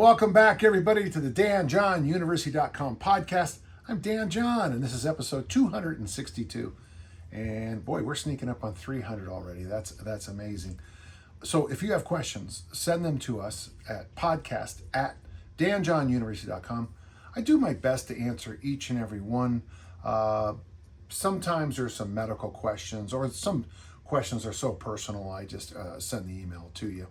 Welcome back, everybody, to the DanJohnUniversity.com podcast. I'm Dan John, and this is episode 262. And boy, we're sneaking up on 300 already. That's amazing. So if you have questions, send them to us at podcast@DanJohnUniversity.com. I do my best to answer each and every one. Sometimes there's some medical questions, or some questions are so personal, I just send the email to you.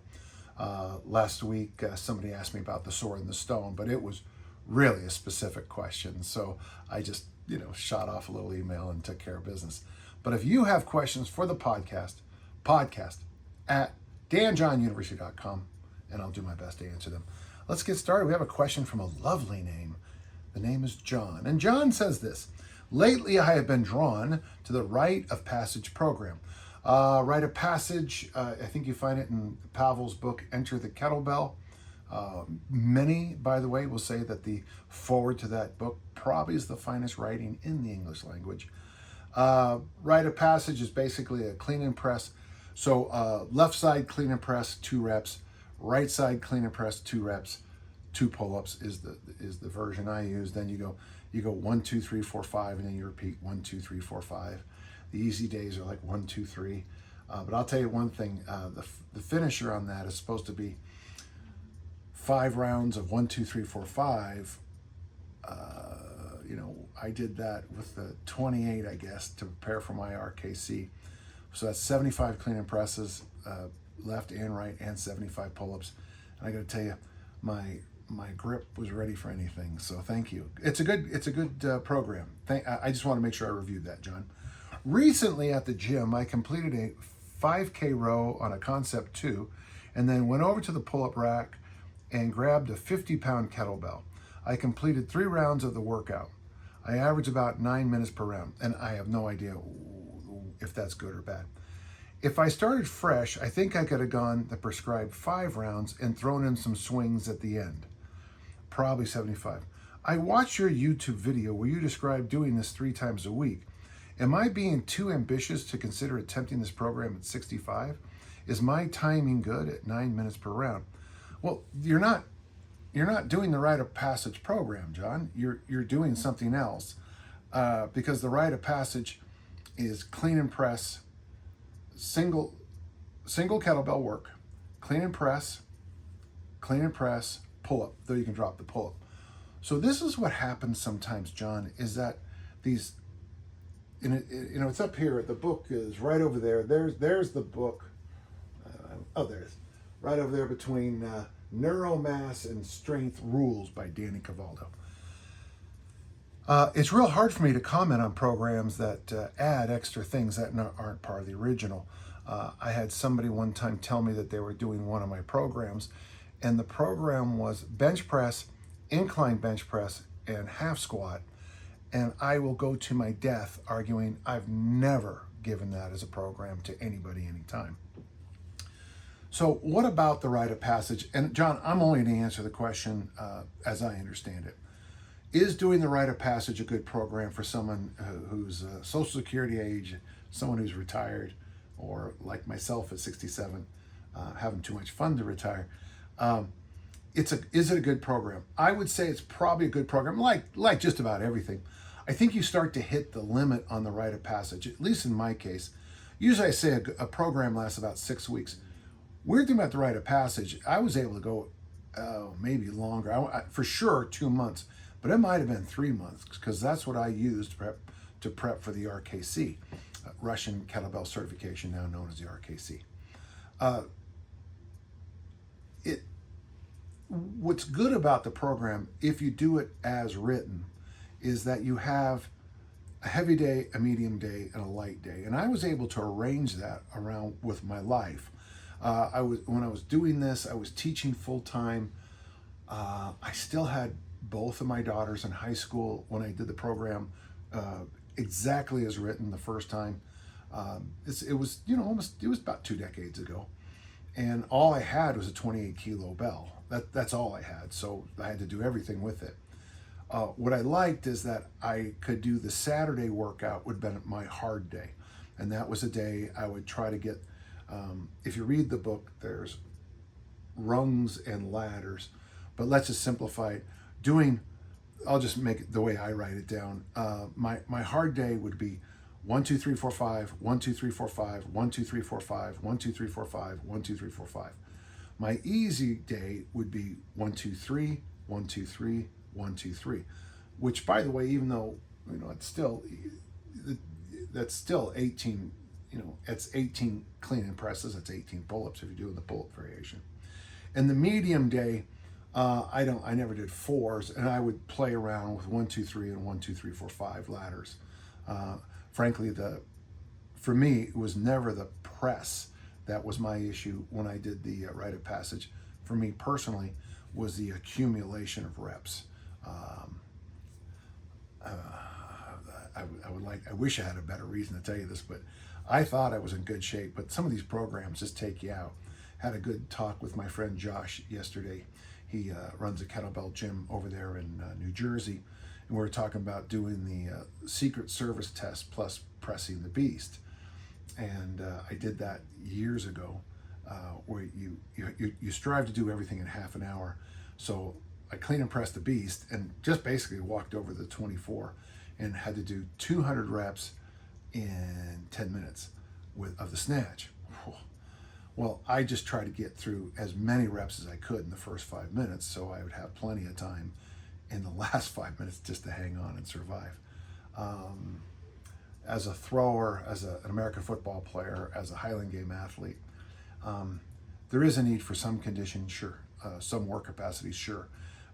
Last week, somebody asked me about the sword and the stone, but it was really a specific question. So I just, shot off a little email and took care of business. But if you have questions for the podcast@DanJohnUniversity.com, and I'll do my best to answer them. Let's get started. We have a question from a lovely name. The name is John. And John says this: lately, I have been drawn to the Rite of Passage program. Rite of Passage, I think you find it in Pavel's book, Enter the Kettlebell. Many, by the way, will say that the foreword to that book probably is the finest writing in the English language. Rite of Passage is basically a clean and press. So left side clean and press, 2 reps. Right side clean and press, 2 reps. 2 pull-ups is the version I use. Then you go 1, 2, 3, 4, 5, and then you repeat 1, 2, 3, 4, 5. The easy days are like 1, 2, 3. But I'll tell you one thing, the finisher on that is supposed to be 5 rounds of 1, 2, 3, 4, 5. I did that with the 28, I guess, to prepare for my RKC. So that's 75 clean and presses, left and right, and 75 pull-ups. And I got to tell you, my grip was ready for anything. So thank you. It's a good program. I just want to make sure I reviewed that, John. Recently at the gym, I completed a 5K row on a Concept 2, and then went over to the pull-up rack and grabbed a 50-pound kettlebell. I completed 3 rounds of the workout. I averaged about 9 minutes per round, and I have no idea if that's good or bad. If I started fresh, I think I could have gone the prescribed 5 rounds and thrown in some swings at the end. Probably 75. I watched your YouTube video where you described doing this 3 times a week. Am I being too ambitious to consider attempting this program at 65? Is my timing good at 9 minutes per round? Well, you're not doing the Rite of Passage program, John. You're doing something else, because the Rite of Passage is clean and press, single kettlebell work, clean and press, pull up, though you can drop the pull up. So this is what happens sometimes, John, is that these, it's up here. The book is right over there. There's the book. There's right over there between Neuromass and Strength Rules by Danny Cavaldo. It's real hard for me to comment on programs that add extra things that aren't part of the original. I had somebody one time tell me that they were doing one of my programs, and the program was bench press, incline bench press, and half squat. And I will go to my death arguing I've never given that as a program to anybody anytime. So what about the Rite of Passage? And John, I'm only going to answer the question as I understand it. Is doing the Rite of Passage a good program for someone who's Social Security age, someone who's retired, or like myself at 67, having too much fun to retire? Is it a good program? I would say it's probably a good program, like just about everything. I think you start to hit the limit on the Rite of Passage, at least in my case. Usually I say a program lasts about 6 weeks. Weird thing about the Rite of Passage, I was able to go maybe longer, for sure 2 months, but it might have been 3 months, because that's what I used to prep for the RKC, Russian Kettlebell Certification, now known as the RKC. What's good about the program, if you do it as written, is that you have a heavy day, a medium day, and a light day. And I was able to arrange that around with my life. When I was doing this, I was teaching full time. I still had both of my daughters in high school when I did the program exactly as written the first time. It was about 2 decades ago. And all I had was a 28 kilo bell. That's all I had. So I had to do everything with it. What I liked is that I could do the Saturday workout would have been my hard day. And that was a day I would try to get, if you read the book, there's rungs and ladders. but let's just simplify it. I'll just make it the way I write it down. My hard day would be 1, 2, 3, 4, 5, 1, 2, 3, 4, 5, 1, 2, 3, 4, 5, 1, 2, 3, 4, 5, 1, 2, 3, 4, 5. My easy day would be 1, 2, 3, 1, 2, 3, 1, 2, 3, which, by the way, even though that's still 18. It's 18 clean and presses. That's 18 pull-ups if you're doing the pull-up variation. And the medium day, I never did 4s, and I would play around with 1, 2, 3, and 1, 2, 3, 4, 5 ladders. Frankly, for me, it was never the press that was my issue when I did the rite of passage. For me personally, was the accumulation of reps. I wish I had a better reason to tell you this, but I thought I was in good shape, but some of these programs just take you out. Had a good talk with my friend Josh yesterday. He runs a kettlebell gym over there in New Jersey, and we were talking about doing the Secret Service test plus pressing the beast. And I did that years ago, where you strive to do everything in half an hour. So I clean and pressed the beast and just basically walked over the 24 and had to do 200 reps in 10 minutes of the snatch. Well, I just tried to get through as many reps as I could in the first 5 minutes, so I would have plenty of time in the last 5 minutes just to hang on and survive. As a thrower, as an American football player, as a Highland Game athlete, there is a need for some condition, sure, some work capacity, sure,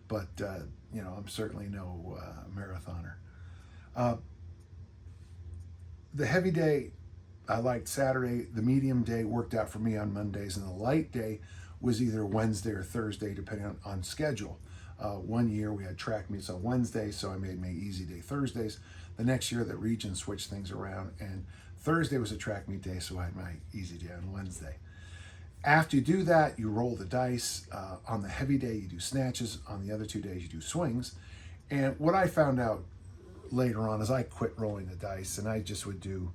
but I'm certainly no marathoner. The heavy day, I liked Saturday. The medium day worked out for me on Mondays, and the light day was either Wednesday or Thursday, depending on schedule. One year we had track meets on Wednesday, so I made my easy day Thursdays. The next year the region switched things around, and Thursday was a track meet day, so I had my easy day on Wednesday. After you do that, you roll the dice. On the heavy day, you do snatches. On the other 2 days, you do swings. And what I found out later on is I quit rolling the dice, and I just would do,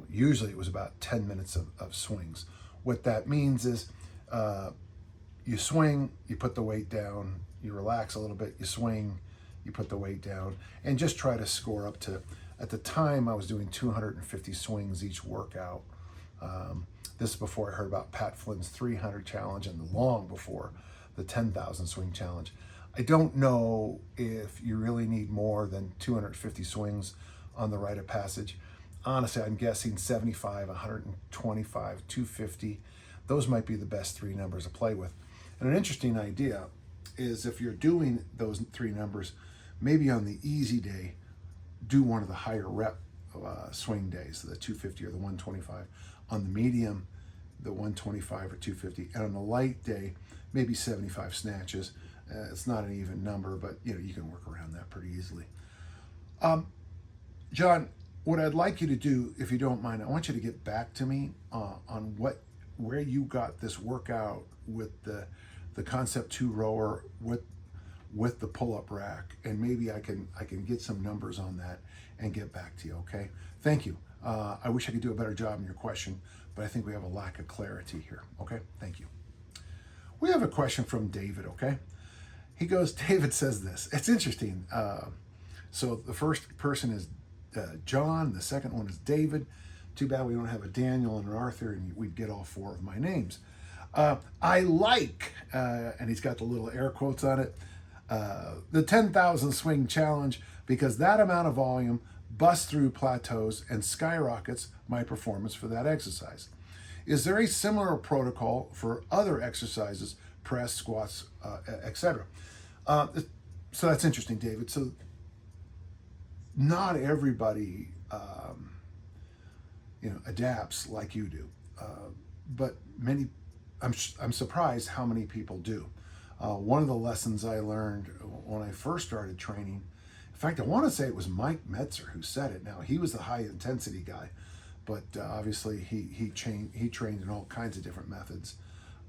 usually it was about 10 minutes of swings. What that means is you swing, you put the weight down, you relax a little bit, you swing, you put the weight down, and just try to score up to, at the time I was doing 250 swings each workout. This is before I heard about Pat Flynn's 300 challenge and long before the 10,000 swing challenge. I don't know if you really need more than 250 swings on the rite of passage. Honestly, I'm guessing 75, 125, 250. Those might be the best 3 numbers to play with. And an interesting idea is if you're doing those 3 numbers, maybe on the easy day, do one of the higher rep swing days, the 250 or the 125. On the medium, the 125 or 250. And on the light day, maybe 75 snatches. It's not an even number, but you can work around that pretty easily. John, what I'd like you to do, if you don't mind, I want you to get back to me on where you got this workout with the Concept 2 rower with the pull-up rack, and maybe I can get some numbers on that and get back to you. Okay? Thank you. I wish I could do a better job in your question, but I think we have a lack of clarity here. Okay? Thank you. We have a question from David. Okay? He goes, David says this. It's interesting. So the first person is John. The second one is David. Too bad we don't have a Daniel and an Arthur, and we'd get all 4 of my names. I like, and he's got the little air quotes on it, the 10,000 swing challenge because that amount of volume busts through plateaus and skyrockets my performance for that exercise. Is there a similar protocol for other exercises, press, squats, etc.? So that's interesting, David. So not everybody, adapts like you do, but many. I'm surprised how many people do. One of the lessons I learned when I first started training, in fact, I want to say it was Mike Metzer who said it. Now he was the high intensity guy, but obviously he trained in all kinds of different methods.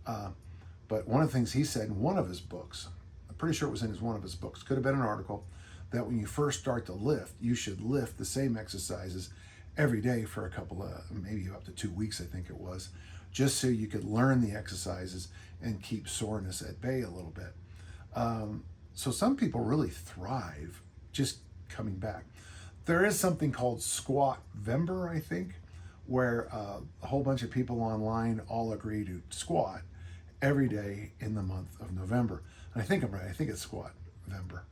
But one of the things he said in one of his books, I'm pretty sure it was in one of his books, could have been an article, that when you first start to lift, you should lift the same exercises every day for a couple of, maybe up to 2 weeks, I think it was, just so you could learn the exercises and keep soreness at bay a little bit. So some people really thrive just coming back. There is something called Squat-Vember, I think, where a whole bunch of people online all agree to squat every day in the month of November. And I think I'm right. I think it's Squat-Vember.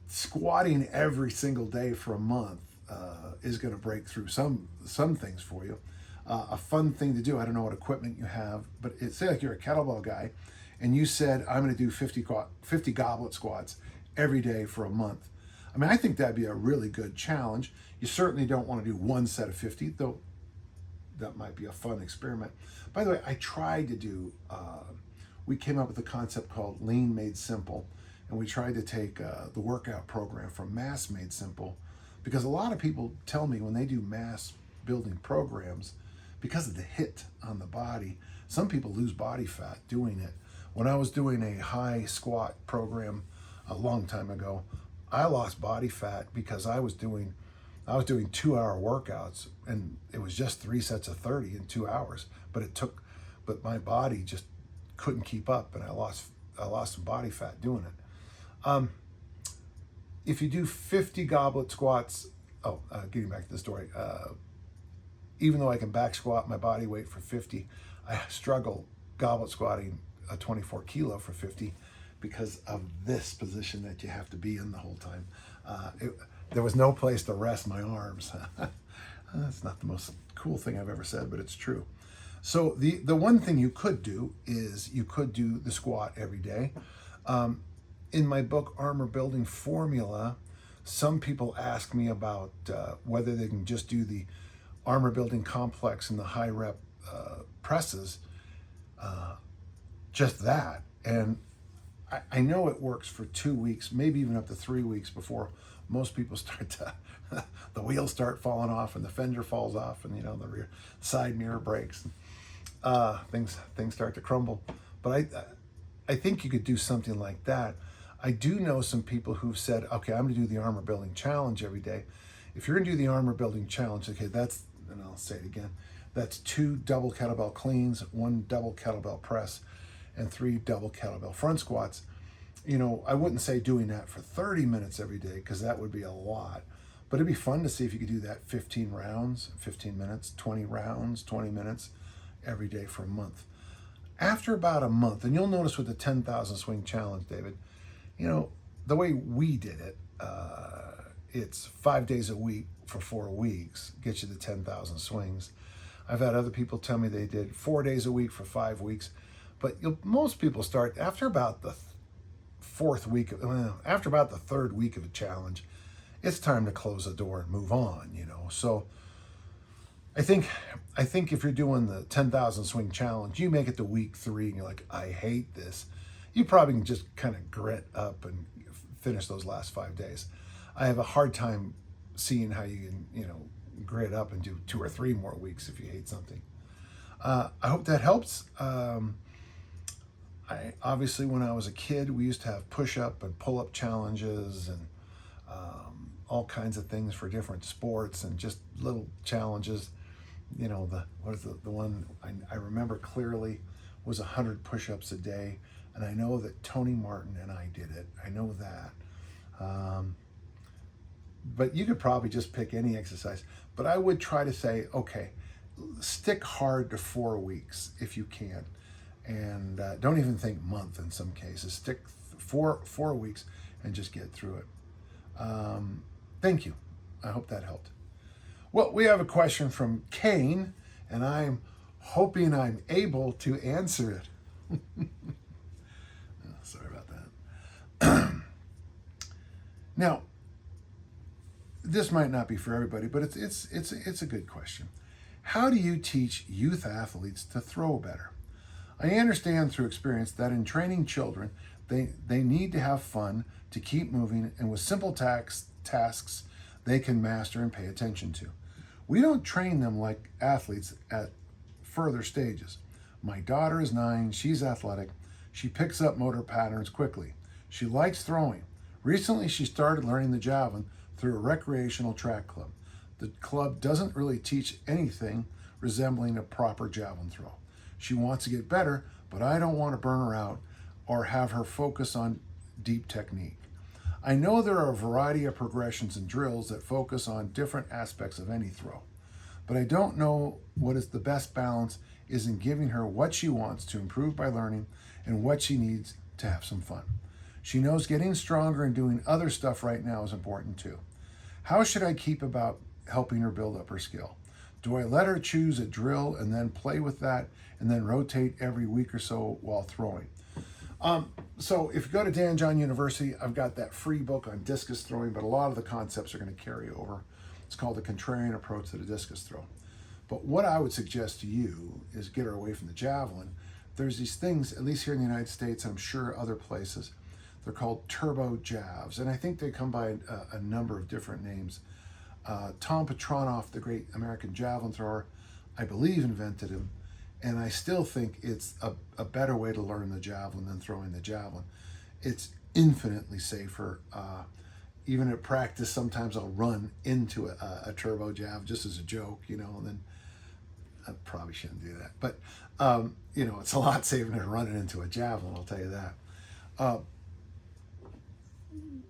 Squatting every single day for a month is going to break through some things for you. A fun thing to do, I don't know what equipment you have, but say like you're a kettlebell guy and you said, I'm going to do 50 goblet squats every day for a month. I mean, I think that'd be a really good challenge. You certainly don't want to do one set of 50, though that might be a fun experiment. By the way, I tried to do, we came up with a concept called Lean Made Simple, and we tried to take the workout program from Mass Made Simple, because a lot of people tell me when they do mass building programs, because of the hit on the body, some people lose body fat doing it. When I was doing a high squat program a long time ago, I lost body fat because I was doing 2-hour workouts, and it was just 3 sets of 30 in 2 hours. But my body just couldn't keep up, and I lost some body fat doing it. If you do 50 goblet squats, getting back to the story, even though I can back squat my body weight for 50, I struggle goblet squatting a 24 kilo for 50 because of this position that you have to be in the whole time. There was no place to rest my arms. That's not the most cool thing I've ever said, but it's true. So the one thing you could do is you could do the squat every day. In my book, Armor Building Formula, some people ask me about whether they can just do the armor building complex and the high rep presses, just that. And I know it works for 2 weeks, maybe even up to 3 weeks before most people start to, the wheels start falling off and the fender falls off and the rear side mirror breaks. Things start to crumble. But I think you could do something like that. I do know some people who've said, okay, I'm gonna do the armor building challenge every day. If you're gonna do the armor building challenge, okay, and I'll say it again, that's 2 double kettlebell cleans, 1 double kettlebell press, and 3 double kettlebell front squats. I wouldn't say doing that for 30 minutes every day, because that would be a lot. But it'd be fun to see if you could do that 15 rounds, 15 minutes, 20 rounds, 20 minutes every day for a month. After about a month, and you'll notice with the 10,000 swing challenge, David, the way we did it, it's 5 days a week for 4 weeks, gets you the 10,000 swings. I've had other people tell me they did 4 days a week for 5 weeks, but most people start after about the after about the 3rd week of a challenge, it's time to close the door and move on, So I think if you're doing the 10,000 swing challenge, you make it to week 3 and you're like, I hate this. You probably can just kind of grit up and finish those last 5 days. I have a hard time seeing how you can, grit up and do 2 or 3 more weeks if you hate something. I hope that helps. Obviously, when I was a kid, we used to have push-up and pull-up challenges and all kinds of things for different sports and just little challenges. The one I remember clearly was 100 push-ups a day. And I know that Tony Martin and I did it. I know that. But you could probably just pick any exercise. But I would try to say, okay, stick hard to 4 weeks if you can. And don't even think month in some cases. Stick 4 weeks and just get through it. Thank you. I hope that helped. Well, we have a question from Kane, and I'm hoping I'm able to answer it. Sorry about that. Now, this might not be for everybody, but it's a good question. How do you teach youth athletes to throw better? I understand through experience that in training children, they need to have fun to keep moving, and with simple tasks they can master and pay attention to. We don't train them like athletes at further stages. My daughter is 9, she's athletic. She picks up motor patterns quickly. She likes throwing. Recently, she started learning the javelin through a recreational track club. The club doesn't really teach anything resembling a proper javelin throw. She wants to get better, but I don't want to burn her out or have her focus on deep technique. I know there are a variety of progressions and drills that focus on different aspects of any throw, but I don't know what is the best balance is in giving her what she wants to improve by learning and what she needs to have some fun. She knows getting stronger and doing other stuff right now is important too. How should I keep about helping her build up her skill? Do I let her choose a drill and then play with that and then rotate every week or so while throwing? So if you go to Dan John University, I've got that free book on discus throwing, but a lot of the concepts are going to carry over. It's called the contrarian approach to the discus throw. But what I would suggest to you is get her away from the javelin. There's these things, at least here in the United States, I'm sure other places, they're called turbo jabs. And I think they come by a number of different names. Tom Petronoff, the great American javelin thrower, I believe invented him. And I still think it's a better way to learn the javelin than throwing the javelin. It's infinitely safer. Even at practice, sometimes I'll run into a turbo jab just as a joke, and then I probably shouldn't do that. But, it's a lot safer than running into a javelin, I'll tell you that.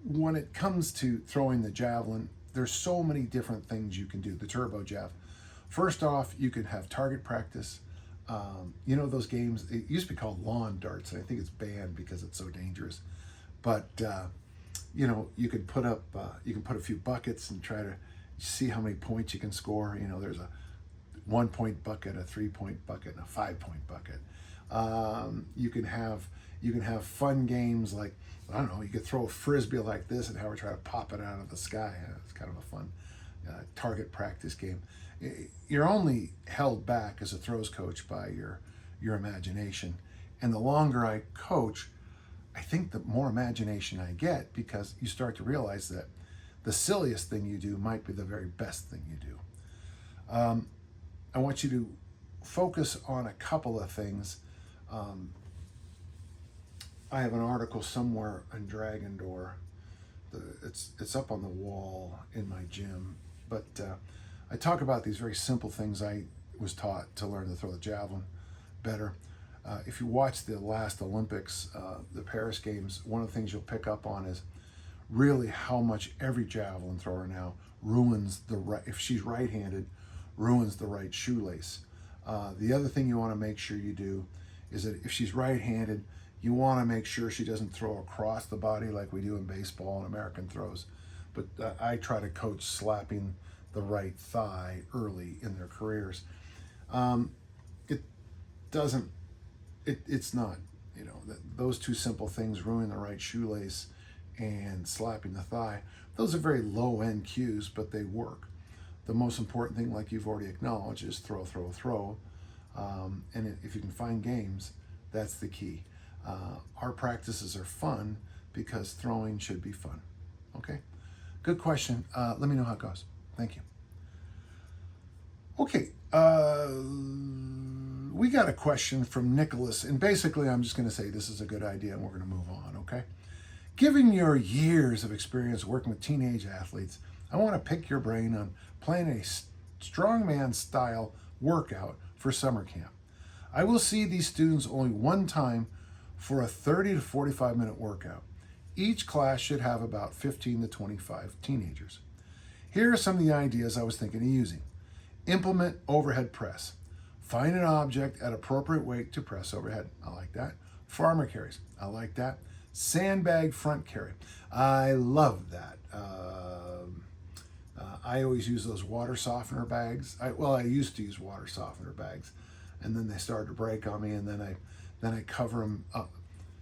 When it comes to throwing the javelin, there's so many different things you can do. The turbo jab. First off, you can have target practice. Those games, it used to be called lawn darts, and I think it's banned because it's so dangerous. But, you could put up, a few buckets and try to see how many points you can score. There's a 1-point bucket, a 3-point bucket, and a 5-point bucket. You can have fun games like, I don't know, you could throw a frisbee like this and have her try to pop it out of the sky. It's kind of a fun target practice game. You're only held back as a throws coach by your imagination. And the longer I coach, I think the more imagination I get, because you start to realize that the silliest thing you do might be the very best thing you do. I want you to focus on a couple of things. I have an article somewhere on Dragon Door. It's up on the wall in my gym, but I talk about these very simple things I was taught to learn to throw the javelin better. If you watch the last Olympics, the Paris Games, one of the things you'll pick up on is really how much every javelin thrower now ruins if she's right-handed, ruins the right shoelace. The other thing you want to make sure you do is that if she's right-handed, you want to make sure she doesn't throw across the body like we do in baseball and American throws. But I try to coach slapping the right thigh early in their careers. It's not, those two simple things, ruining the right shoelace and slapping the thigh, those are very low-end cues, but they work. The most important thing, like you've already acknowledged, is throw, throw, throw. And if you can find games, that's the key. Our practices are fun because throwing should be fun. Okay? Good question. Let me know how it goes. Thank you. Okay. We got a question from Nicholas, and basically I'm just going to say this is a good idea and we're going to move on, okay? Given your years of experience working with teenage athletes, I want to pick your brain on planning a Strongman-Style workout for summer camp. I will see these students only one time for a 30 to 45 minute workout. Each class should have about 15 to 25 teenagers. Here are some of the ideas I was thinking of using. Implement overhead press. Find an object at appropriate weight to press overhead. I like that. Farmer carries. I like that. Sandbag front carry. I love that. I always use those water softener bags. I used to use water softener bags, and then they started to break on me, and then I cover them up.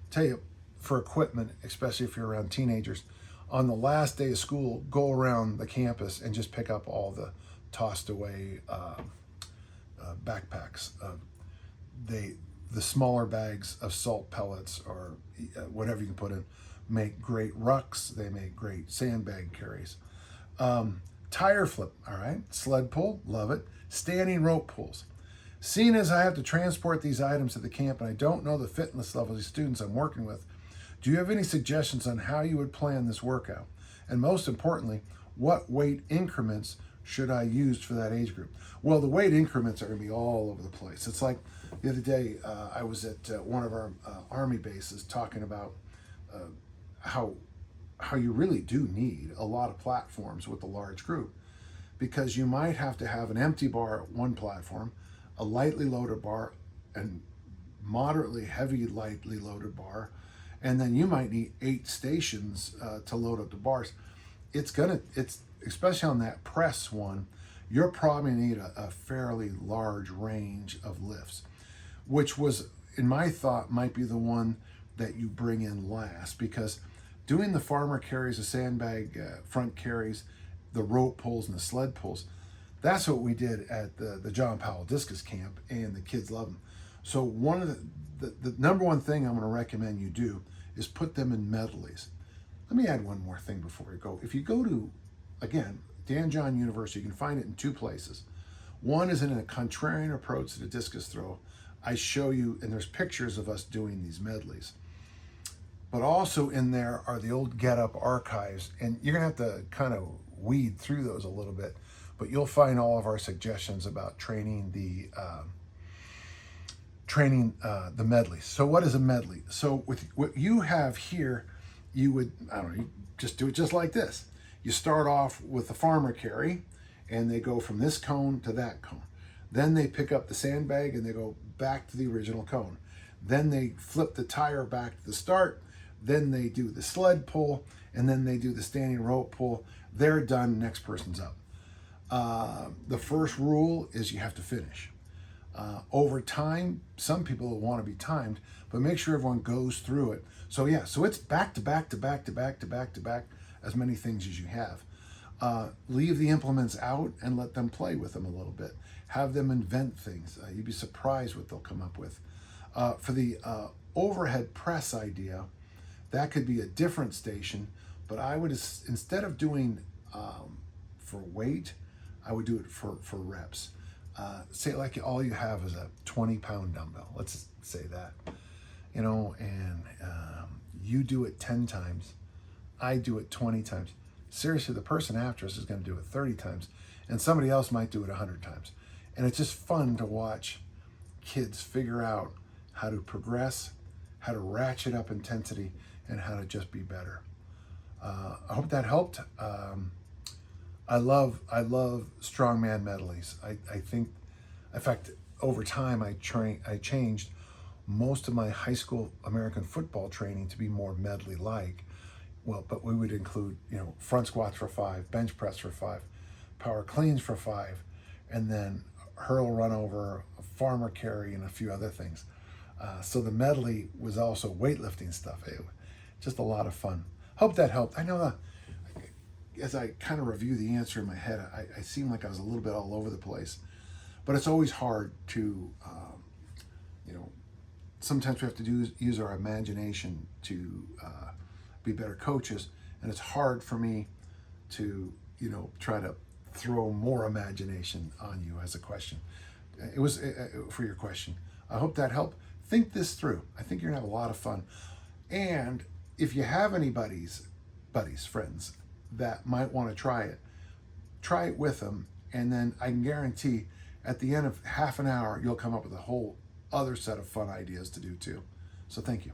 Tell you, for equipment, especially if you're around teenagers, on the last day of school, go around the campus and just pick up all the tossed away backpacks. The smaller bags of salt pellets or whatever you can put in make great rucks. They make great sandbag carries. Tire flip, all right. Sled pull, love it. Standing rope pulls. Seeing as I have to transport these items to the camp and I don't know the fitness level of the students I'm working with, do you have any suggestions on how you would plan this workout? And most importantly, what weight increments should I use for that age group? Well, the weight increments are going to be all over the place. It's like the other day, I was at one of our Army bases talking about how you really do need a lot of platforms with a large group, because you might have to have an empty bar at one platform, a lightly loaded bar, and moderately heavy lightly loaded bar, and then you might need 8 stations to load up the bars. It's especially on that press one, you're probably need a fairly large range of lifts, which was, in my thought, might be the one that you bring in last, because doing the farmer carries, the sandbag front carries, the rope pulls and the sled pulls, that's what we did at the John Powell discus camp, and the kids love them. So one of the number one thing I'm going to recommend you do is put them in medleys. Let me add one more thing before we go. If you go to, again, Dan John University, you can find it in 2 places. One is in a contrarian approach to the discus throw. I show you, and there's pictures of us doing these medleys. But also in there are the old Get Up archives, and you're gonna have to kind of weed through those a little bit, but you'll find all of our suggestions about training the medley. So what is a medley? So with what you have here, you would, I don't know, you just do it just like this. You start off with the farmer carry, and they go from this cone to that cone. Then they pick up the sandbag and they go back to the original cone. Then they flip the tire back to the start. Then they do the sled pull, and then they do the standing rope pull. They're done, next person's up. The first rule is you have to finish. Over time, some people will want to be timed, but make sure everyone goes through it. So yeah, so it's back to back to back to back to back to back, as many things as you have. Leave the implements out and let them play with them a little bit. Have them invent things. You'd be surprised what they'll come up with. For the overhead press idea, that could be a different station, but I would, instead of doing for weight, I would do it for reps. Say like all you have is a 20-pound dumbbell. Let's say that, and you do it 10 times. I do it 20 times. Seriously, the person after us is going to do it 30 times, and somebody else might do it 100 times. And it's just fun to watch kids figure out how to progress, how to ratchet up intensity, and how to just be better. I hope that helped. I love strongman medleys. I think, in fact, over time I changed most of my high school American football training to be more medley-like. Well, but we would include, front squats for 5, bench press for 5, power cleans for 5, and then hurl, run over, a farmer carry, and a few other things. So the medley was also weightlifting stuff. Just a lot of fun. Hope that helped. I know that as I kind of review the answer in my head, I seem like I was a little bit all over the place, but it's always hard to, sometimes we have to use our imagination to be better coaches, and it's hard for me to, try to throw more imagination on you as a question. It was for your question. I hope that helped. Think this through. I think you're gonna have a lot of fun. And if you have any buddies, friends that might want to try it with them, and then I can guarantee at the end of half an hour, you'll come up with a whole other set of fun ideas to do too. So thank you.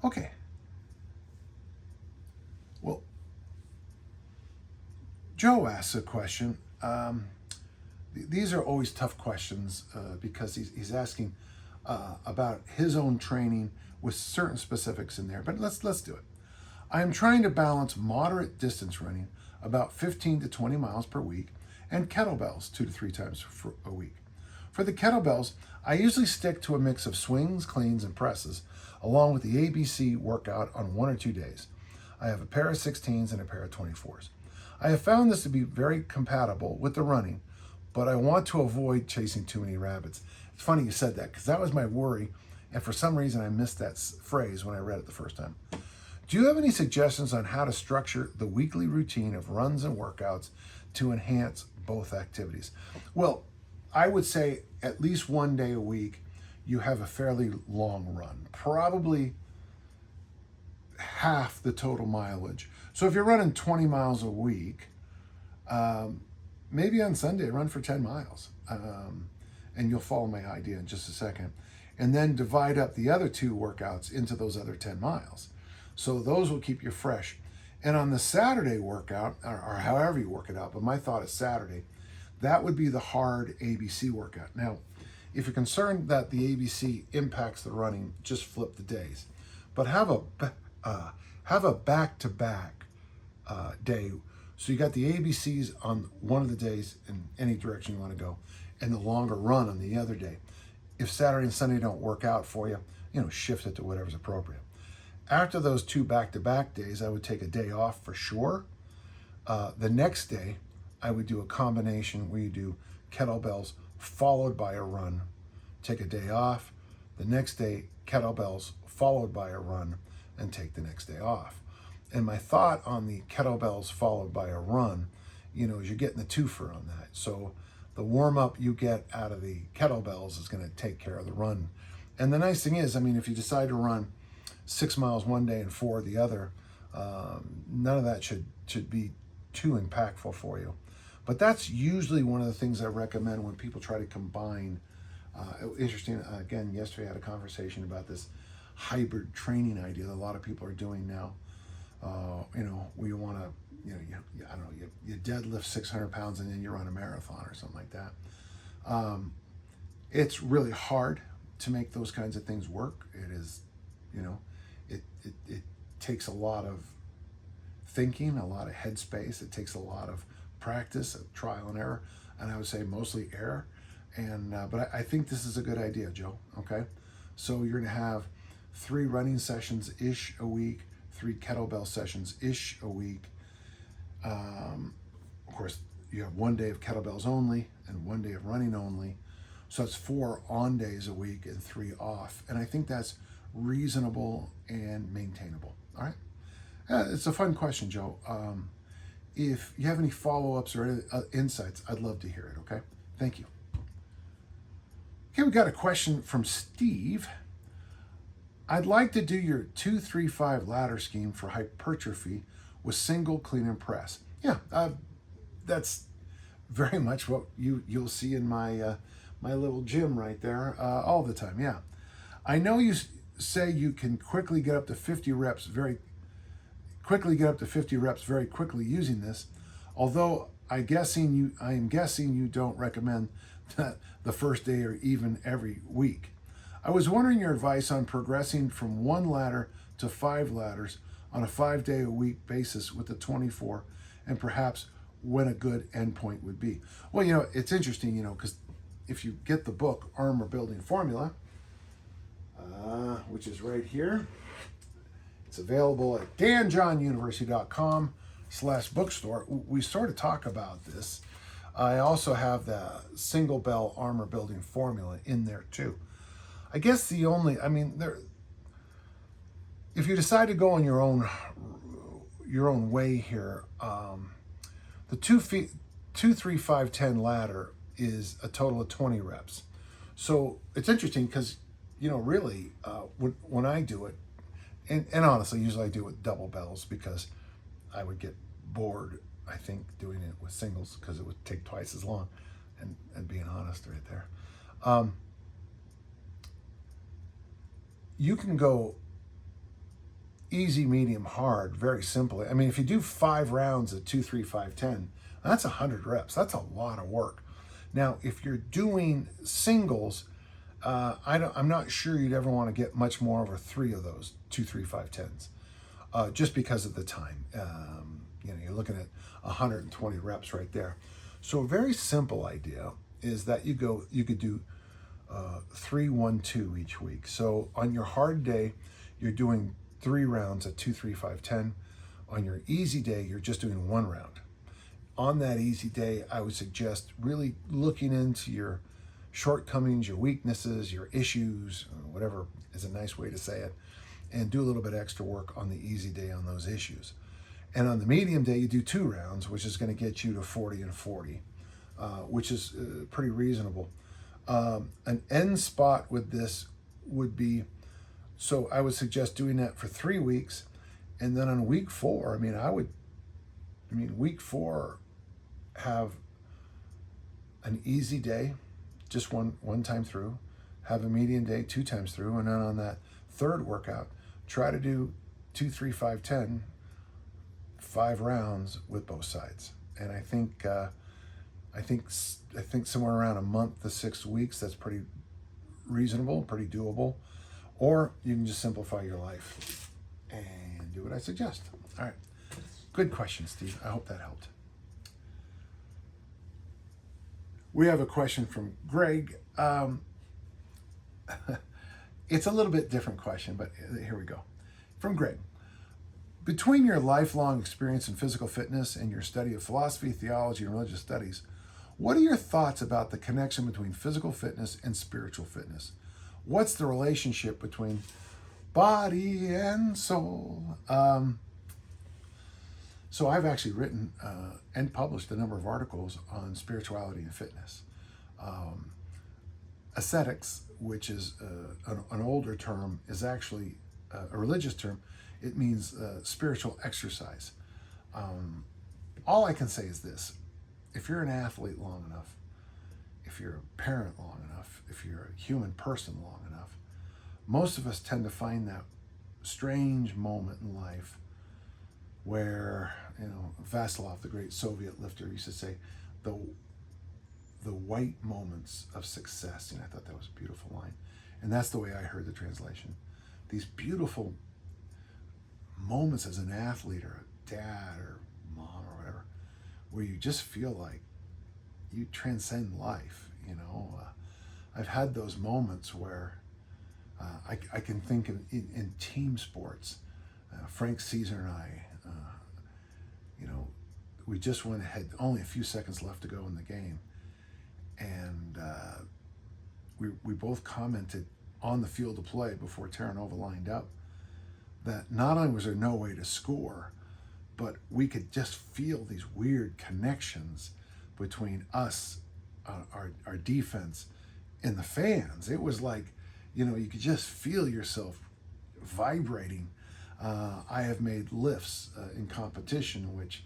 Okay. Well, Joe asks a question. These are always tough questions because he's asking about his own training with certain specifics in there, but let's do it. I am trying to balance moderate distance running, about 15 to 20 miles per week, and kettlebells 2 to 3 times a week. For the kettlebells, I usually stick to a mix of swings, cleans, and presses, along with the ABC workout on 1 or 2 days. I have a pair of 16s and a pair of 24s. I have found this to be very compatible with the running, but I want to avoid chasing too many rabbits. It's funny you said that, because that was my worry, and for some reason I missed that phrase when I read it the first time. Do you have any suggestions on how to structure the weekly routine of runs and workouts to enhance both activities? Well, I would say at least 1 day a week you have a fairly long run, probably half the total mileage. So if you're running 20 miles a week, maybe on Sunday, run for 10 miles. And you'll follow my idea in just a second. And then divide up the other 2 workouts into those other 10 miles. So those will keep you fresh. And on the Saturday workout, or however you work it out, but my thought is Saturday, that would be the hard ABC workout. Now, if you're concerned that the ABC impacts the running, just flip the days. But have a back-to-back day. So you got the ABCs on one of the days in any direction you want to go, and the longer run on the other day. If Saturday and Sunday don't work out for you, shift it to whatever's appropriate. After those 2 back-to-back days, I would take a day off for sure. The next day, I would do a combination where you do kettlebells followed by a run. Take a day off. The next day, kettlebells followed by a run, and take the next day off. And my thought on the kettlebells followed by a run, is you're getting the twofer on that. So the warm-up you get out of the kettlebells is going to take care of the run. And the nice thing is, if you decide to run 6 miles one day and 4 the other, none of that should be too impactful for you. But that's usually one of the things I recommend when people try to combine. Interesting, again, yesterday I had a conversation about this hybrid training idea that a lot of people are doing now. Where you want to, you deadlift 600 pounds and then you run a marathon or something like that. It's really hard to make those kinds of things work. It is, it takes a lot of thinking, a lot of headspace. It takes a lot of practice, trial and error, and I would say mostly error. And but I think this is a good idea, Joe. Okay, so you're going to have 3 running sessions ish a week, 3 kettlebell sessions ish a week. Of course, you have 1 day of kettlebells only and 1 day of running only. So it's 4 on days a week and 3 off. And I think that's reasonable and maintainable. All right. It's a fun question, Joe. If you have any follow-ups or insights, I'd love to hear it. Okay. Thank you. Okay, we got a question from Steve. I'd like to do your 2-3-5 ladder scheme for hypertrophy with single clean and press. Yeah, that's very much what you'll see in my my little gym right there all the time. Yeah, I know you say you can quickly get up to 50 reps very quickly using this. Although I am guessing you don't recommend that the first day or even every week. I was wondering your advice on progressing from 1 ladder to 5 ladders on a 5-day-a-week basis with the 24, and perhaps when a good endpoint would be. Well, it's interesting, because if you get the book, Armor Building Formula, which is right here, it's available at danjohnuniversity.com/bookstore. We sort of talk about this. I also have the single bell armor building formula in there too. I guess if you decide to go on your own way here, the 2-3-5-10 ladder is a total of 20 reps. So it's interesting because, really, when I do it, and honestly, usually I do it with double bells because I would get bored, I think, doing it with singles because it would take twice as long, and being honest right there. You can go easy, medium, hard, very simply. If you do 5 rounds of 2-3-5-10, that's 100 reps. That's a lot of work. Now, if you're doing singles, I'm not sure you'd ever want to get much more over 3 of those 2-3-5-10s, just because of the time. You're looking at 120 reps right there. So a very simple idea is that you could do 3-1-2 each week. So on your hard day, you're doing 3 rounds at 2-3-5-10. On your easy day, you're just doing 1 round. On that easy day, I would suggest really looking into your shortcomings, your weaknesses, your issues, whatever is a nice way to say it, and do a little bit extra work on the easy day on those issues. And on the medium day, you do 2 rounds, which is going to get you to 40 and 40, which is pretty reasonable. An end spot with this would be, so I would suggest doing that for 3 weeks. And then on week 4, week 4, have an easy day, just one time through, have a medium day 2 times through, and then on that third workout, try to do 2, 3, 5, 10, 5 rounds with both sides. And I think somewhere around a month to 6 weeks, that's pretty reasonable, pretty doable. Or you can just simplify your life and do what I suggest. All right. Good question, Steve. I hope that helped. We have a question from Greg. It's a little bit different question, but here we go. From Greg. Between your lifelong experience in physical fitness and your study of philosophy, theology, and religious studies, what are your thoughts about the connection between physical fitness and spiritual fitness? What's the relationship between body and soul? So I've actually written and published a number of articles on spirituality and fitness. Ascetics, which is an older term, is actually a religious term. It means spiritual exercise. All I can say is this. If you're an athlete long enough, if you're a parent long enough, if you're a human person long enough, most of us tend to find that strange moment in life where, Vasilov, the great Soviet lifter, used to say, the white moments of success. And I thought that was a beautiful line. And that's the way I heard the translation. These beautiful moments as an athlete or a dad or mom or whatever, where you just feel like you transcend life. I've had those moments where I can think in team sports. Frank Caesar and I, we just went ahead, only a few seconds left to go in the game. And we both commented on the field of play before Terranova lined up that not only was there no way to score, but we could just feel these weird connections between us, our defense, and the fans. It was like, you could just feel yourself vibrating. I have made lifts in competition in which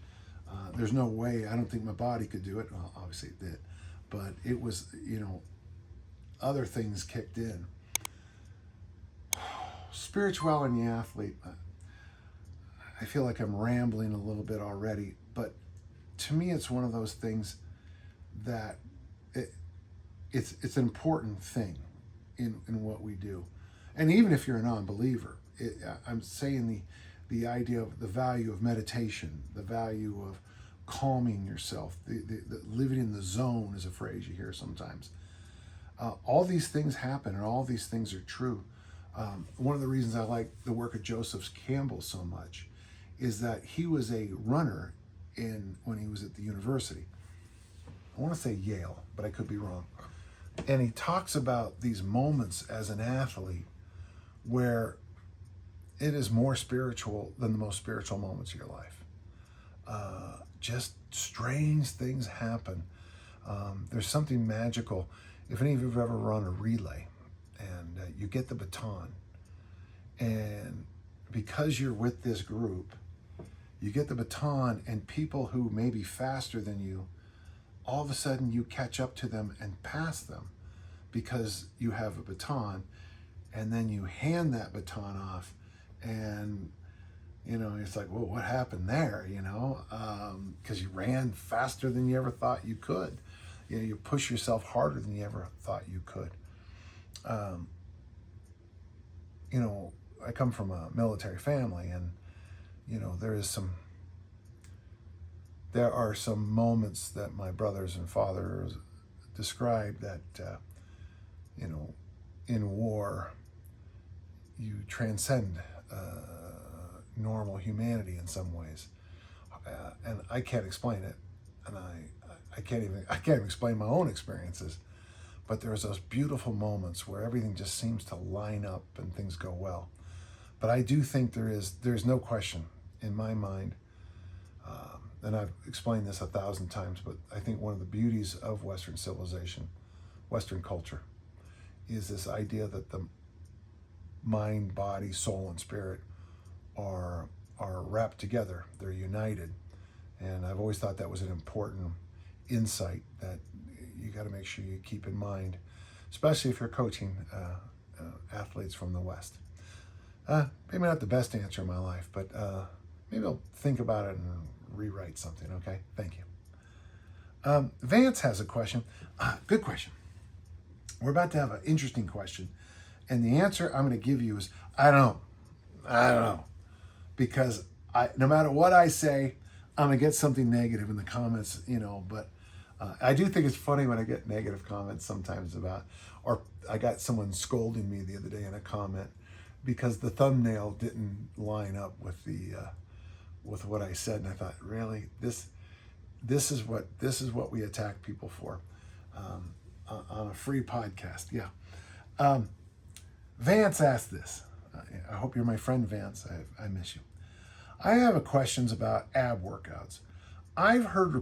there's no way, I don't think my body could do it. Well, obviously it did. But it was, other things kicked in. Spirituality and the athlete, I feel like I'm rambling a little bit already, but to me it's one of those things that it's an important thing in what we do. And even if you're a non-believer, I'm saying the idea of the value of meditation, the value of calming yourself, the living in the zone is a phrase you hear sometimes. All these things happen and all these things are true. One of the reasons I like the work of Joseph Campbell so much is that he was a runner when he was at the university. I want to say Yale, but I could be wrong. And he talks about these moments as an athlete where it is more spiritual than the most spiritual moments of your life. Just strange things happen. There's something magical. If any of you have ever run a relay and you get the baton, and because you're with this group, you get the baton and people who may be faster than you, all of a sudden you catch up to them and pass them because you have a baton, and then you hand that baton off, and it's like, whoa, what happened there? Because you ran faster than you ever thought you could. You push yourself harder than you ever thought you could. I come from a military family, and there are some moments that my brothers and fathers describe that, in war, you transcend normal humanity in some ways, and I can't explain it, and I can't even explain my own experiences. But there's those beautiful moments where everything just seems to line up and things go well. But I do think there's no question in my mind, and I've explained this 1,000 times, but I think one of the beauties of Western civilization, Western culture, is this idea that the mind, body, soul, and spirit are wrapped together. They're united. And I've always thought that was an important insight that you got to make sure you keep in mind, especially if you're coaching athletes from the West. Maybe not the best answer in my life, but maybe I'll think about it and rewrite something, okay? Thank you. Vance has a question. Good question. We're about to have an interesting question. And the answer I'm going to give you is, I don't know. Because no matter what I say, I'm going to get something negative in the comments, but I do think it's funny when I get negative comments sometimes or I got someone scolding me the other day in a comment because the thumbnail didn't line up with with what I said, and I thought, really, this is what we attack people for on a free podcast. Yeah. Vance asked this. I hope you're my friend, Vance. I miss you. I have questions about ab workouts. I've heard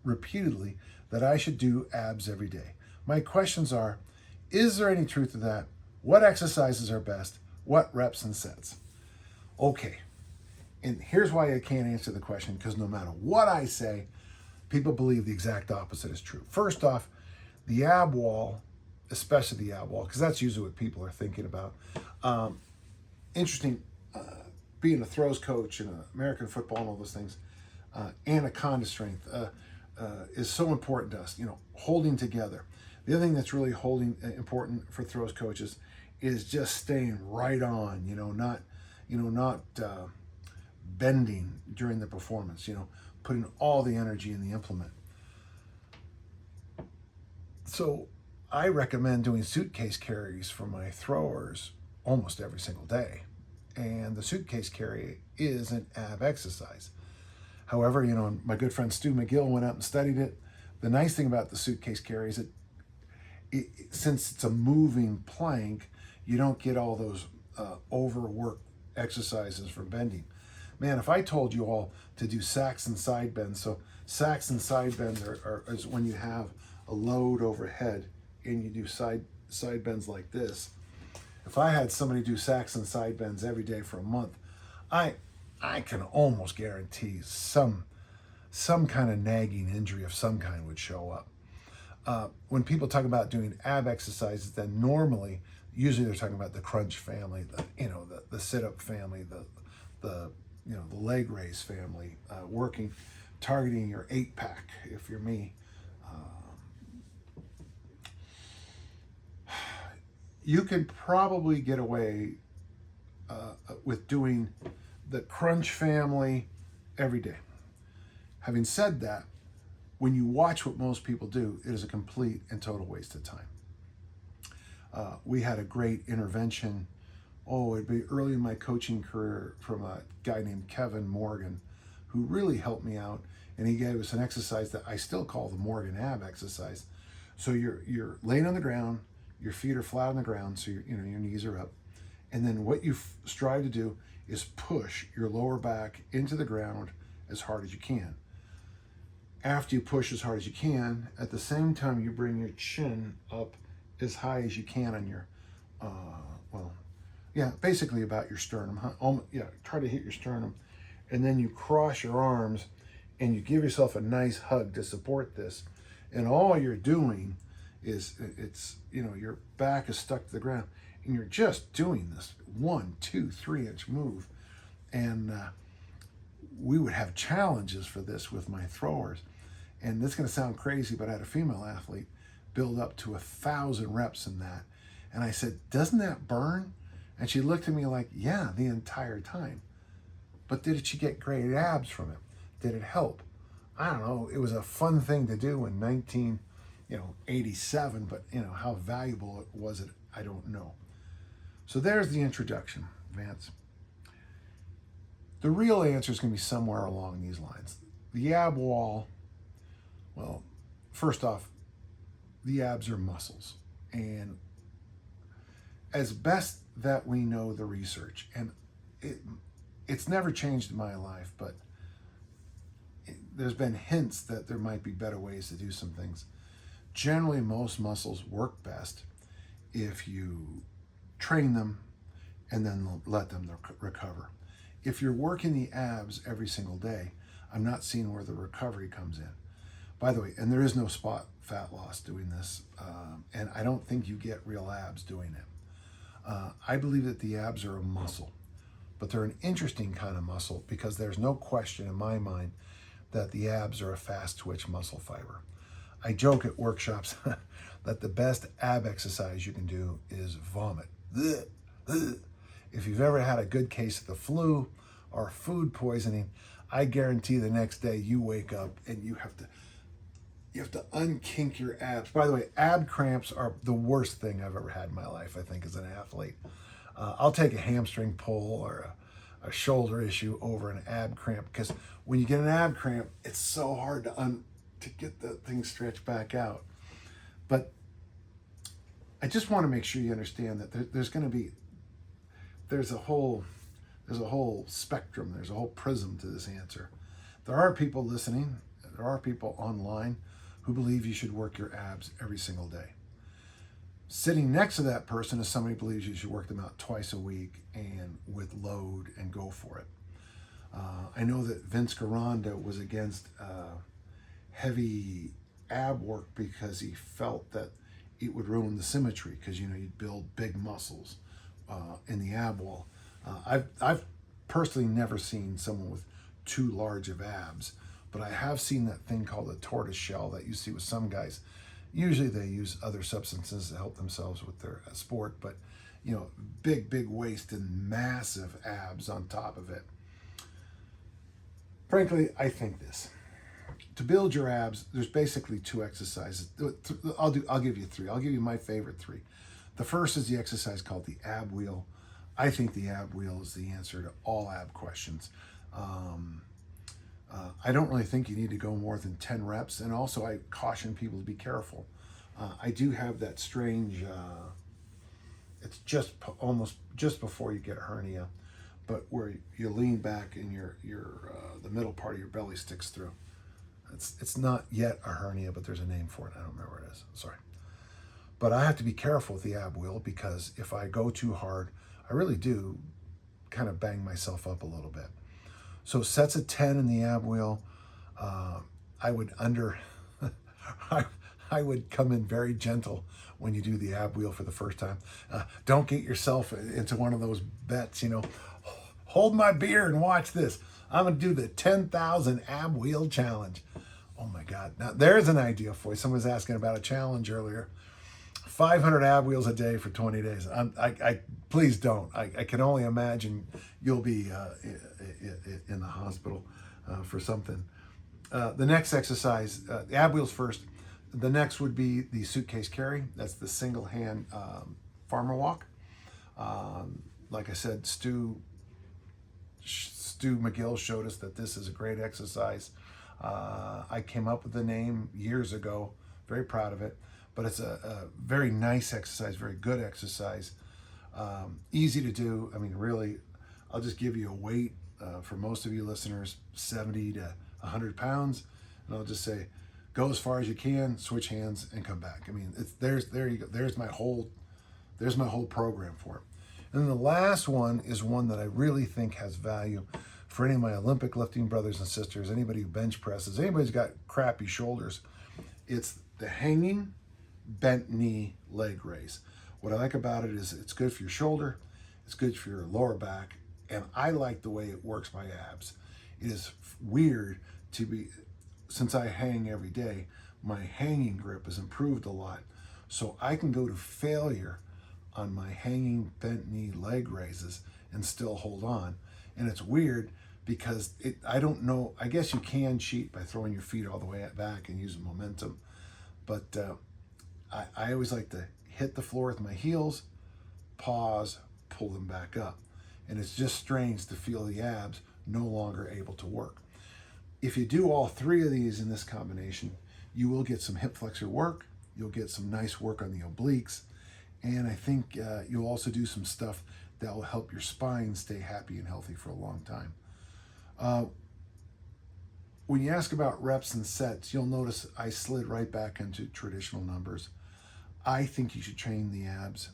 repeatedly that I should do abs every day. My questions are, is there any truth to that? What exercises are best? What reps and sets? Okay, and here's why I can't answer the question, because no matter what I say, people believe the exact opposite is true. First off, the ab wall, especially the ab wall, because that's usually what people are thinking about. Interesting, being a throws coach and American football and all those things, anaconda strength is so important to us, holding together. The other thing that's really important for throws coaches is just staying right on, not bending during the performance, putting all the energy in the implement. So I recommend doing suitcase carries for my throwers almost every single day. And the suitcase carry is an ab exercise. However, my good friend Stu McGill went out and studied it. The nice thing about the suitcase carry is since it's a moving plank, you don't get all those overworked exercises for bending. Man, if I told you all to do sacks and side bends, so sacks and side bends is when you have a load overhead and you do side bends like this. If I had somebody do sacks and side bends every day for a month, I can almost guarantee some kind of nagging injury of some kind would show up. When people talk about doing ab exercises, then usually they're talking about the crunch family, the sit-up family, the leg raise family, targeting your 8-pack, if you're me. You can probably get away with doing the crunch family every day. Having said that, when you watch what most people do, it is a complete and total waste of time. We had a great intervention, it'd be early in my coaching career, from a guy named Kevin Morgan, who really helped me out. And he gave us an exercise that I still call the Morgan ab exercise. So you're laying on the ground, your feet are flat on the ground, so your knees are up. And then what you strive to do is push your lower back into the ground as hard as you can. After you push as hard as you can, at the same time you bring your chin up as high as you can on your, basically about your sternum. Try to hit your sternum. And then you cross your arms and you give yourself a nice hug to support this. And all you're doing is your back is stuck to the ground and you're just doing this 1, 2, 3 inch move. And we would have challenges for this with my throwers. And this is going to sound crazy, but I had a female athlete build up to 1,000 reps in that. And I said, doesn't that burn? And she looked at me like, yeah, the entire time. But did she get great abs from it? Did it help? I don't know. It was a fun thing to do in 1987, but how valuable it was, I don't know. So there's the introduction, Vance. The real answer is going to be somewhere along these lines. The ab wall, well, first off, the abs are muscles. And as best that we know the research, and it's never changed in my life, but there's been hints that there might be better ways to do some things. Generally, most muscles work best if you train them and then let them recover. If you're working the abs every single day, I'm not seeing where the recovery comes in. By the way, and there is no spot fat loss doing this, and I don't think you get real abs doing it. I believe that the abs are a muscle, but they're an interesting kind of muscle because there's no question in my mind that the abs are a fast twitch muscle fiber. I joke at workshops that the best ab exercise you can do is vomit. If you've ever had a good case of the flu or food poisoning, I guarantee the next day you wake up and you have to unkink your abs. By the way, ab cramps are the worst thing I've ever had in my life, I think, as an athlete. I'll take a hamstring pull or a shoulder issue over an ab cramp, because when you get an ab cramp, it's so hard to get the thing stretched back out. But I just want to make sure you understand that there's a whole spectrum, there's a whole prism to this answer. There are people listening, there are people online who believe you should work your abs every single day. Sitting next to that person is somebody who believes you should work them out twice a week and with load and go for it. I know that Vince Gironda was against heavy ab work because he felt that it would ruin the symmetry, because you'd build big muscles in the ab wall. I've personally never seen someone with too large of abs, but I have seen that thing called a tortoise shell that you see with some guys. Usually they use other substances to help themselves with their sport, but big waist and massive abs on top of it. Frankly, I think this. To build your abs, there's basically two exercises. I'll give you three. I'll give you my favorite three. The first is the exercise called the ab wheel. I think the ab wheel is the answer to all ab questions. I don't really think you need to go more than 10 reps. And also I caution people to be careful. I do have that strange, it's almost just before you get a hernia, but where you lean back and the middle part of your belly sticks through. It's not yet a hernia, but there's a name for it. I don't remember what it is. Sorry. But I have to be careful with the ab wheel, because if I go too hard, I really do kind of bang myself up a little bit. So sets of 10 in the ab wheel. I would I would come in very gentle when you do the ab wheel for the first time. Don't get yourself into one of those bets, hold my beer and watch this. I'm going to do the 10,000 ab wheel challenge. Oh my God. Now there's an idea for you. Someone was asking about a challenge earlier. 500 ab wheels a day for 20 days. I please don't. I can only imagine you'll be in the hospital for something. The next exercise, the ab wheels first. The next would be the suitcase carry. That's the single hand farmer walk. Like I said, Stu McGill showed us that this is a great exercise. I came up with the name years ago. Very proud of it. But it's a very nice exercise, very good exercise. Easy to do. I mean, really, I'll just give you a weight for most of you listeners, 70 to 100 pounds. And I'll just say, go as far as you can, switch hands, and come back. I mean, there you go. There's my whole program for it. And then the last one is one that I really think has value for any of my Olympic lifting brothers and sisters, anybody who bench presses, anybody who's got crappy shoulders. It's the hanging bent knee leg raise. What I like about it is it's good for your shoulder, it's good for your lower back, and I like the way it works my abs. It is weird since I hang every day, my hanging grip has improved a lot, so I can go to failure on my hanging bent knee leg raises and still hold on. And it's weird because I don't know, I guess you can cheat by throwing your feet all the way back and using momentum, but I always like to hit the floor with my heels, pause, pull them back up. And it's just strange to feel the abs no longer able to work. If you do all three of these in this combination, you will get some hip flexor work, you'll get some nice work on the obliques, and I think you'll also do some stuff that will help your spine stay happy and healthy for a long time. When you ask about reps and sets, you'll notice I slid right back into traditional numbers. I think you should train the abs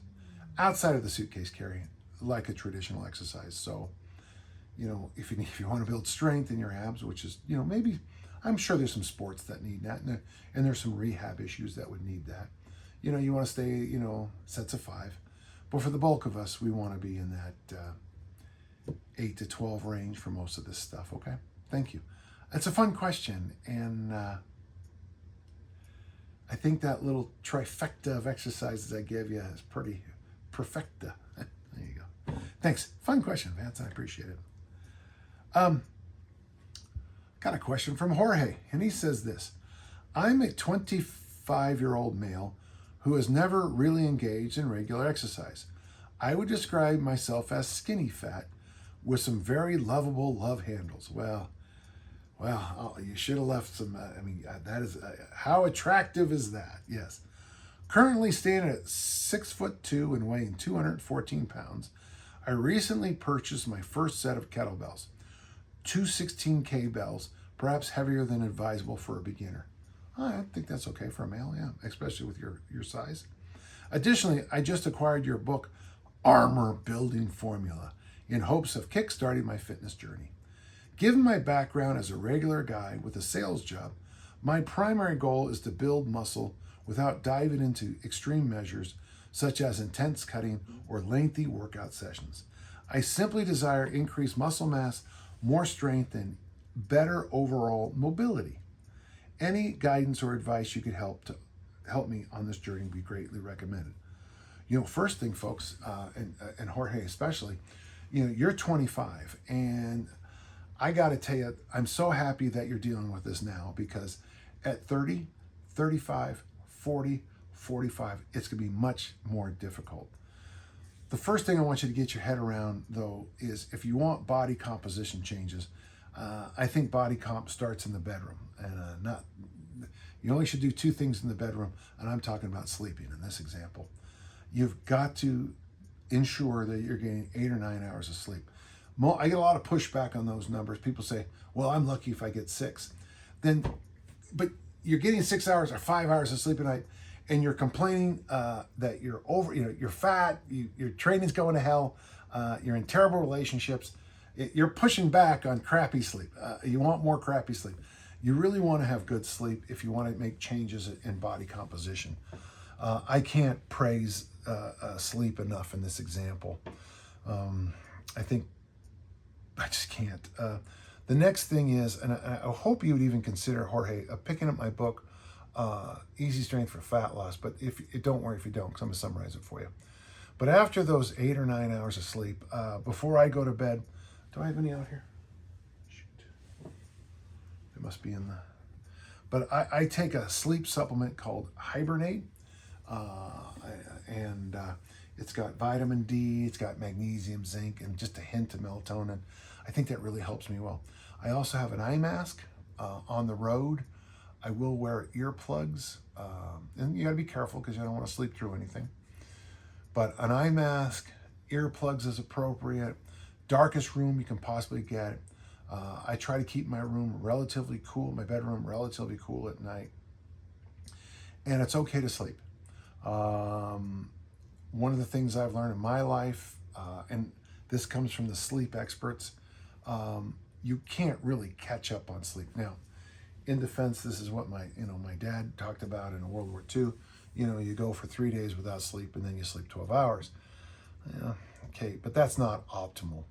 outside of the suitcase carry like a traditional exercise. So, if you want to build strength in your abs, which is, maybe I'm sure there's some sports that need that, and there's some rehab issues that would need that. You want to stay, sets of 5. But for the bulk of us, we want to be in that 8 to 12 range for most of this stuff, okay? Thank you. It's a fun question, and I think that little trifecta of exercises I gave you is pretty perfecta. There you go. Thanks. Fun question, Vance. I appreciate it. Got a question from Jorge, and he says this. I'm a 25-year-old male who has never really engaged in regular exercise. I would describe myself as skinny fat with some very lovable love handles. Well, you should have left some, that is, how attractive is that? Yes. Currently standing at 6'2" and weighing 214 pounds, I recently purchased my first set of kettlebells, 2 16K bells, perhaps heavier than advisable for a beginner. I think that's okay for a male, yeah, especially with your size. Additionally, I just acquired your book, Armor Building Formula, in hopes of kickstarting my fitness journey. Given my background as a regular guy with a sales job, my primary goal is to build muscle without diving into extreme measures such as intense cutting or lengthy workout sessions. I simply desire increased muscle mass, more strength, and better overall mobility. Any guidance or advice you could help me on this journey would be greatly recommended. First thing, folks, and Jorge especially, you're 25, and I got to tell you, I'm so happy that you're dealing with this now, because at 30, 35, 40, 45, it's going to be much more difficult. The first thing I want you to get your head around, though, is if you want body composition changes, I think body comp starts in the bedroom, and you only should do 2 things in the bedroom, and I'm talking about sleeping in this example. You've got to ensure that you're getting 8 or 9 hours of sleep. I get a lot of pushback on those numbers. People say, well, I'm lucky if I get 6. But you're getting 6 hours or 5 hours of sleep a night, and you're complaining that you're you're fat, your training's going to hell, you're in terrible relationships. You're pushing back on crappy sleep. You want more crappy sleep. You really want to have good sleep if you want to make changes in body composition. I can't praise sleep enough in this example. I just can't. The next thing is, and I hope you would even consider, Jorge, picking up my book, Easy Strength for Fat Loss. But don't worry if you don't, because I'm going to summarize it for you. But after those 8 or 9 hours of sleep, before I go to bed, do I have any out here? Shoot. It must be in the... But I take a sleep supplement called Hibernate, and it's got vitamin D, it's got magnesium, zinc, and just a hint of melatonin. I think that really helps me well. I also have an eye mask on the road. I will wear earplugs, and you gotta be careful because you don't want to sleep through anything. But an eye mask, earplugs is appropriate. Darkest room you can possibly get. I try to keep my room relatively cool, my bedroom relatively cool at night. And it's okay to sleep. One of the things I've learned in my life, and this comes from the sleep experts, you can't really catch up on sleep. Now, in defense, this is what my dad talked about in World War II. You go for 3 days without sleep and then you sleep 12 hours. Yeah, okay, but that's not optimal.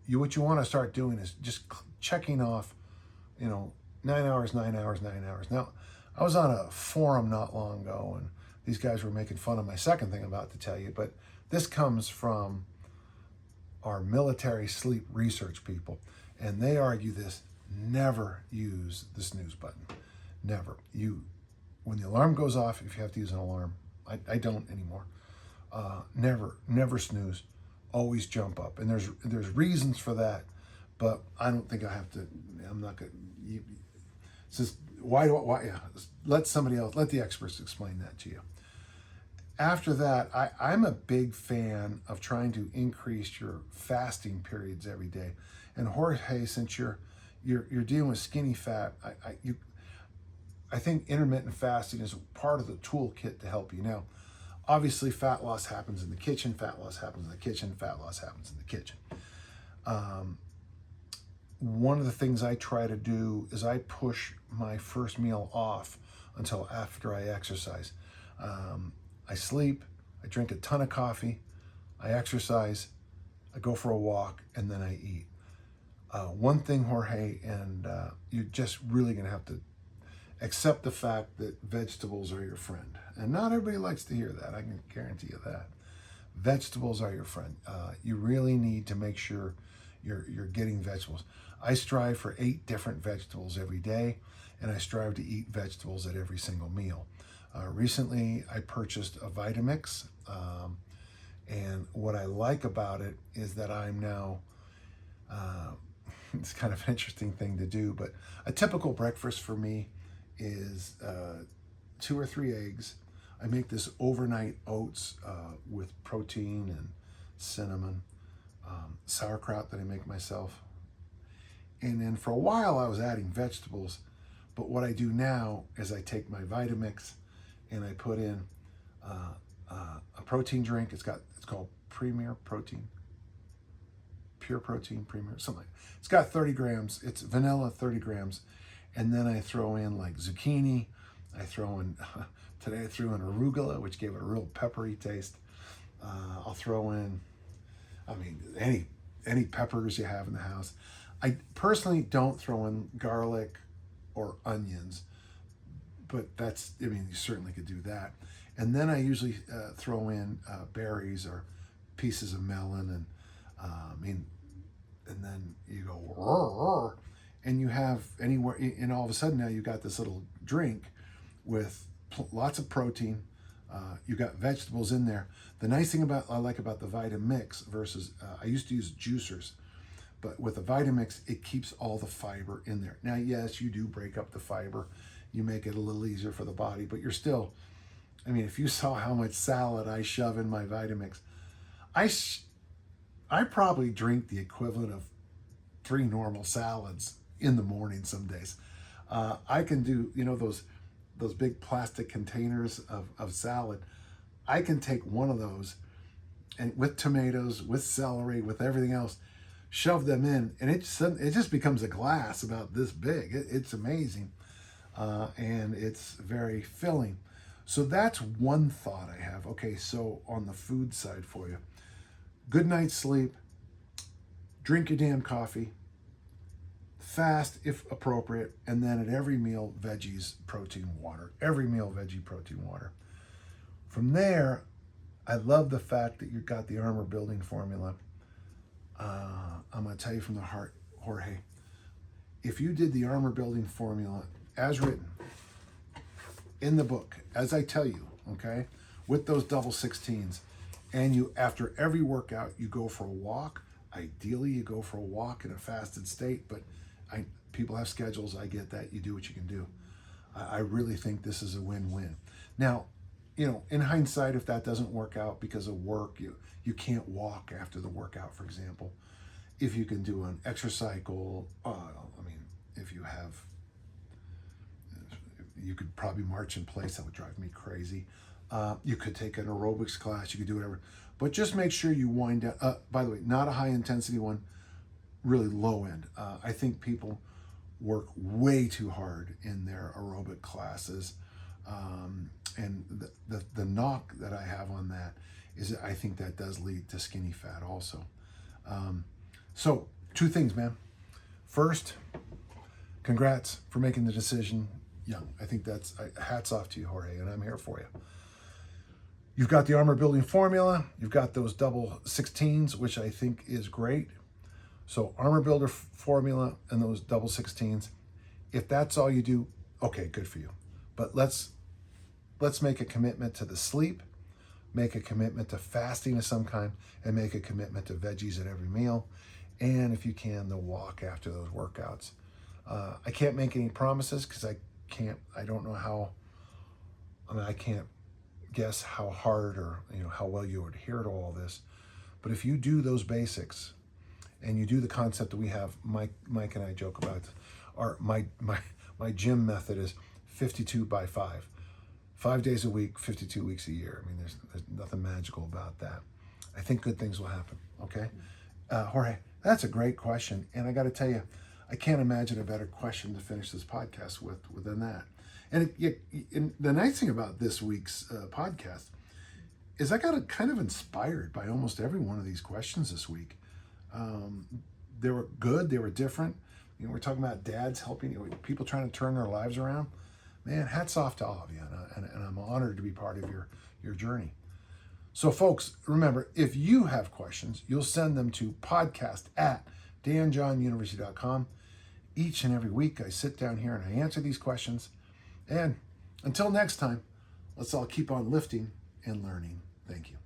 What you want to start doing is just checking off, 9 hours, 9 hours, 9 hours. Now, I was on a forum not long ago, and these guys were making fun of my second thing I'm about to tell you, but this comes from our military sleep research people, and they argue this: never use the snooze button. Never. When the alarm goes off, if you have to use an alarm, I don't anymore. Never snooze. Always jump up. And there's reasons for that, but I don't think I have to. I'm not gonna. Why? Yeah. Let the experts explain that to you. After that, I'm a big fan of trying to increase your fasting periods every day. And Jorge, since you're dealing with skinny fat, I think intermittent fasting is part of the toolkit to help you. Now, obviously, fat loss happens in the kitchen. Fat loss happens in the kitchen. Fat loss happens in the kitchen. one of the things I try to do is I push my first meal off until after I exercise. I sleep, I drink a ton of coffee, I exercise, I go for a walk, and then I eat. One thing, Jorge, and you're just really going to have to accept the fact that vegetables are your friend. And not everybody likes to hear that, I can guarantee you that. Vegetables are your friend. You really need to make sure you're getting vegetables. I strive for 8 different vegetables every day, and I strive to eat vegetables at every single meal. Recently, I purchased a Vitamix, and what I like about it is that I'm now, it's kind of an interesting thing to do, but a typical breakfast for me is 2 or 3 eggs. I make this overnight oats with protein and cinnamon, sauerkraut that I make myself. And then for a while I was adding vegetables, but what I do now is I take my Vitamix and I put in a protein drink. It's called Premier Protein, Pure Protein Premier, something like that. It's got 30 grams. It's vanilla, 30 grams. And then I throw in like zucchini. I throw in, today I threw in arugula, which gave it a real peppery taste. I'll throw in, I mean, any peppers you have in the house. I personally don't throw in garlic or onions, but that's, I mean, you certainly could do that. And then I usually throw in berries or pieces of melon, and and then you go, roar, roar, and you have anywhere, and all of a sudden now you got this little drink with lots of protein. You got vegetables in there. The nice thing I like about the Vitamix versus, I used to use juicers, but with the Vitamix, it keeps all the fiber in there. Now, yes, you do break up the fiber. You make it a little easier for the body, but you're still, I mean, if you saw how much salad I shove in my Vitamix, I probably drink the equivalent of 3 normal salads in the morning some days. I can do, you know, those big plastic containers of salad. I can take one of those and with tomatoes, with celery, with everything else, shove them in, and it just becomes a glass about this big. It's amazing, and it's very filling. So that's one thought I have. Okay, so on the food side for you, good night's sleep, drink your damn coffee, fast if appropriate, and then at every meal, veggies, protein, water. Every meal, veggie, protein, water. From there, I love the fact that you've got the armor building formula. I'm going to tell you from the heart, Jorge, if you did the armor building formula as written in the book, as I tell you, okay, with those double 16s, and you, after every workout, you go for a walk. Ideally, you go for a walk in a fasted state, but people have schedules. I get that. You do what you can do. I really think this is a win-win. Now, you know, in hindsight, if that doesn't work out because of work, you can't walk after the workout, for example. If you can do an exercycle, I mean, if you have, you could probably march in place. That would drive me crazy. You could take an aerobics class. You could do whatever. But just make sure you wind down. By the way, not a high intensity one, really low end. I think people work way too hard in their aerobic classes. And the knock that I have on that is that I think that does lead to skinny fat also. So 2 things, man. First, congrats for making the decision young. I think that's, hats off to you, Jorge, and I'm here for you. You've got the armor building formula. You've got those double 16s, which I think is great. So armor builder formula and those double 16s. If that's all you do, okay, good for you. But let's make a commitment to the sleep, make a commitment to fasting of some kind, and make a commitment to veggies at every meal. And if you can, the walk after those workouts. I can't make any promises because I don't know how, I can't guess how hard or, you know, how well you adhere to all this. But if you do those basics and you do the concept that we have, Mike and I joke about, my gym method is 52 by 5. 5 days a week, 52 weeks a year. I mean, there's nothing magical about that. I think good things will happen, okay? Jorge, that's a great question. And I got to tell you, I can't imagine a better question to finish this podcast with than that. And the nice thing about this week's podcast is I got kind of inspired by almost every one of these questions this week. They were good. They were different. We're talking about dads helping, people trying to turn their lives around. Man, hats off to all of you, and I'm honored to be part of your journey. So, folks, remember, if you have questions, you'll send them to podcast@danjohnuniversity.com. Each and every week, I sit down here and I answer these questions. And until next time, let's all keep on lifting and learning. Thank you.